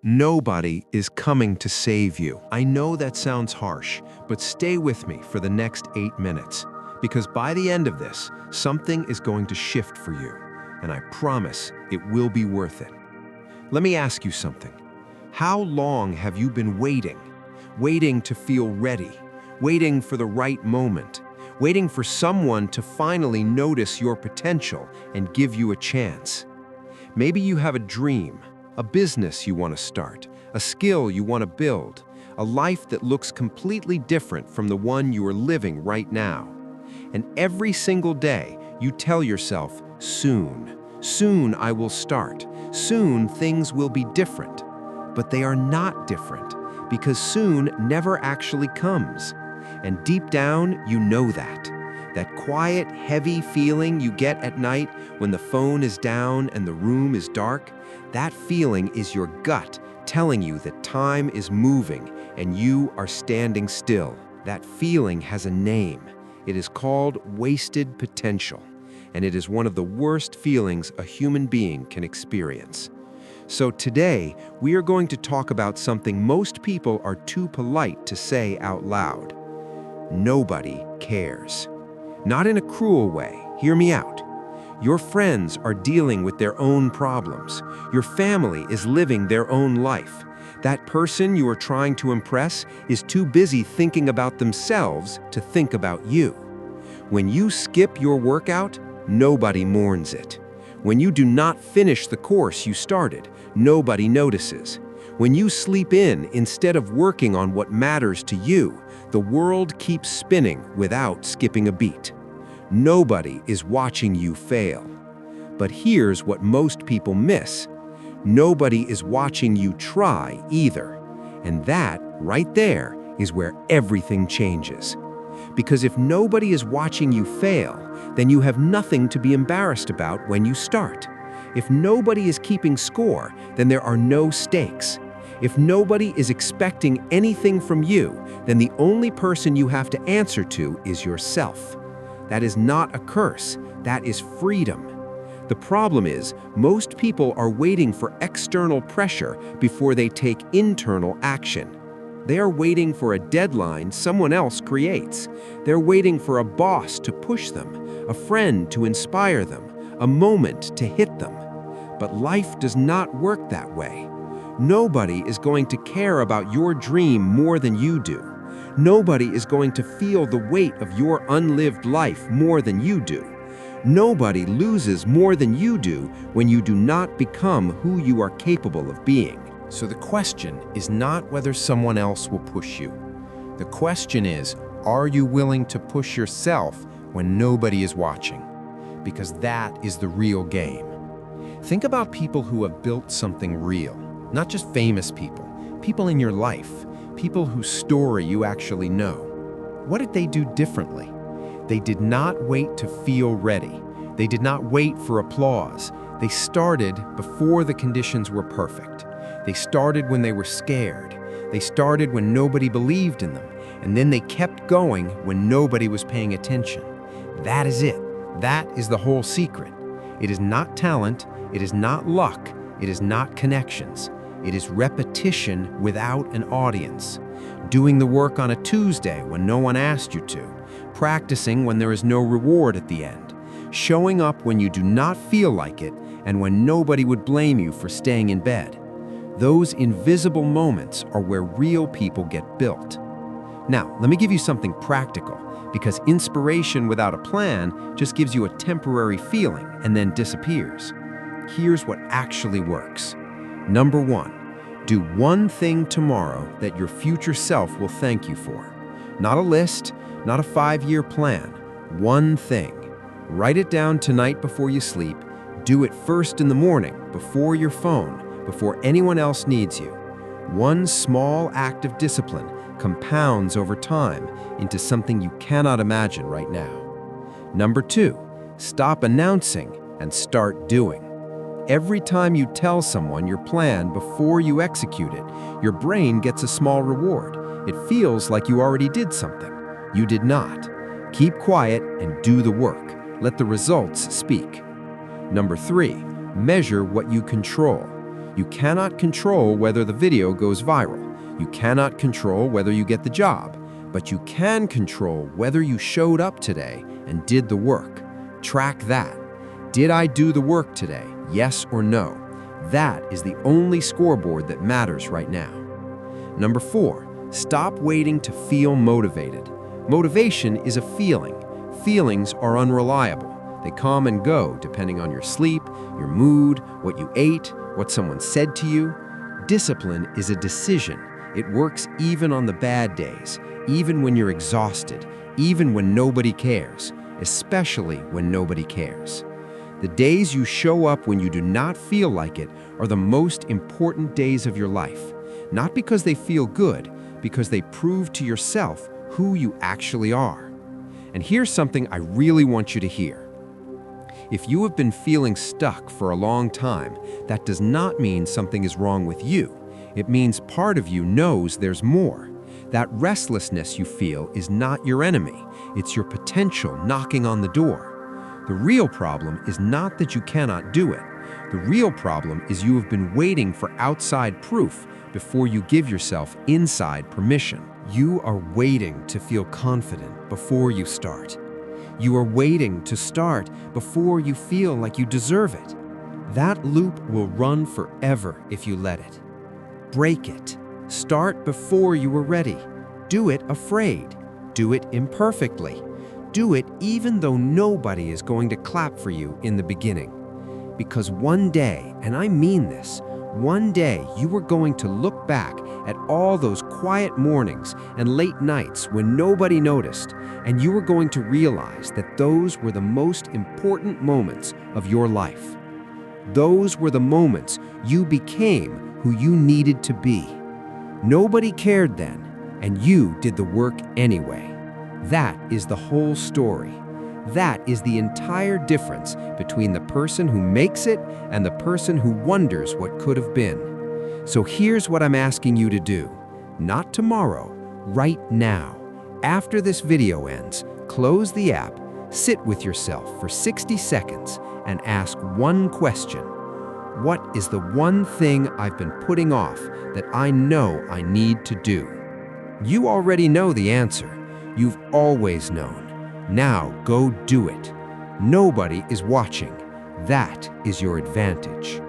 Nobody is coming to save you. I know that sounds harsh, but stay with me for the next 8 minutes, because by the end of this, something is going to shift for you, and I promise it will be worth it. Let me ask you something. How long have you been waiting? Waiting to feel ready, waiting for the right moment, waiting for someone to finally notice your potential and give you a chance. Maybe you have a dream, a business you want to start, a skill you want to build, a life that looks completely different from the one you are living right now. And every single day, you tell yourself, soon I will start, soon things will be different. But they are not different, because soon never actually comes. And deep down, you know that. That quiet, heavy feeling you get at night when the phone is down and the room is dark, that feeling is your gut telling you that time is moving and you are standing still. That feeling has a name. It is called wasted potential, and it is one of the worst feelings a human being can experience. So today, we are going to talk about something most people are too polite to say out loud. Nobody cares. Not in a cruel way, hear me out. Your friends are dealing with their own problems. Your family is living their own life. That person you are trying to impress is too busy thinking about themselves to think about you. When you skip your workout, nobody mourns it. When you do not finish the course you started, nobody notices. When you sleep in instead of working on what matters to you, the world keeps spinning without skipping a beat. Nobody is watching you fail. But here's what most people miss. Nobody is watching you try either. And that, right there, is where everything changes. Because if nobody is watching you fail, then you have nothing to be embarrassed about when you start. If nobody is keeping score, then there are no stakes. If nobody is expecting anything from you, then the only person you have to answer to is yourself. That is not a curse, that is freedom. The problem is, most people are waiting for external pressure before they take internal action. They are waiting for a deadline someone else creates. They're waiting for a boss to push them, a friend to inspire them, a moment to hit them. But life does not work that way. Nobody is going to care about your dream more than you do. Nobody is going to feel the weight of your unlived life more than you do. Nobody loses more than you do when you do not become who you are capable of being. So the question is not whether someone else will push you. The question is, are you willing to push yourself when nobody is watching? Because that is the real game. Think about people who have built something real. Not just famous people, people in your life, people whose story you actually know. What did they do differently? They did not wait to feel ready. They did not wait for applause. They started before the conditions were perfect. They started when they were scared. They started when nobody believed in them. And then they kept going when nobody was paying attention. That is it. That is the whole secret. It is not talent. It is not luck. It is not connections. It is repetition without an audience. Doing the work on a Tuesday when no one asked you to. Practicing when there is no reward at the end. Showing up when you do not feel like it and when nobody would blame you for staying in bed. Those invisible moments are where real people get built. Now, let me give you something practical, because inspiration without a plan just gives you a temporary feeling and then disappears. Here's what actually works. Number 1, do one thing tomorrow that your future self will thank you for. Not a list, not a 5-year plan. One thing. Write it down tonight before you sleep. Do it first in the morning, before your phone, before anyone else needs you. One small act of discipline compounds over time into something you cannot imagine right now. Number 2, stop announcing and start doing. Every time you tell someone your plan before you execute it, your brain gets a small reward. It feels like you already did something. You did not. Keep quiet and do the work. Let the results speak. Number 3, measure what you control. You cannot control whether the video goes viral. You cannot control whether you get the job. But you can control whether you showed up today and did the work. Track that. Did I do the work today? Yes or no? That is the only scoreboard that matters right now. Number 4, stop waiting to feel motivated. Motivation is a feeling. Feelings are unreliable. They come and go depending on your sleep, your mood, what you ate, what someone said to you. Discipline is a decision. It works even on the bad days, even when you're exhausted, even when nobody cares, especially when nobody cares. The days you show up when you do not feel like it are the most important days of your life. Not because they feel good, because they prove to yourself who you actually are. And here's something I really want you to hear. If you have been feeling stuck for a long time, that does not mean something is wrong with you. It means part of you knows there's more. That restlessness you feel is not your enemy. It's your potential knocking on the door. The real problem is not that you cannot do it. The real problem is you have been waiting for outside proof before you give yourself inside permission. You are waiting to feel confident before you start. You are waiting to start before you feel like you deserve it. That loop will run forever if you let it. Break it. Start before you are ready. Do it afraid. Do it imperfectly. Do it even though nobody is going to clap for you in the beginning. Because one day, and I mean this, one day you are going to look back at all those quiet mornings and late nights when nobody noticed, and you are going to realize that those were the most important moments of your life. Those were the moments you became who you needed to be. Nobody cared then, and you did the work anyway. That is the whole story. That is the entire difference between the person who makes it and the person who wonders what could have been. So here's what I'm asking you to do. Not tomorrow, right now. After this video ends, close the app, sit with yourself for 60 seconds, and ask one question. What is the one thing I've been putting off that I know I need to do? You already know the answer. You've always known. Now go do it. Nobody is watching. That is your advantage.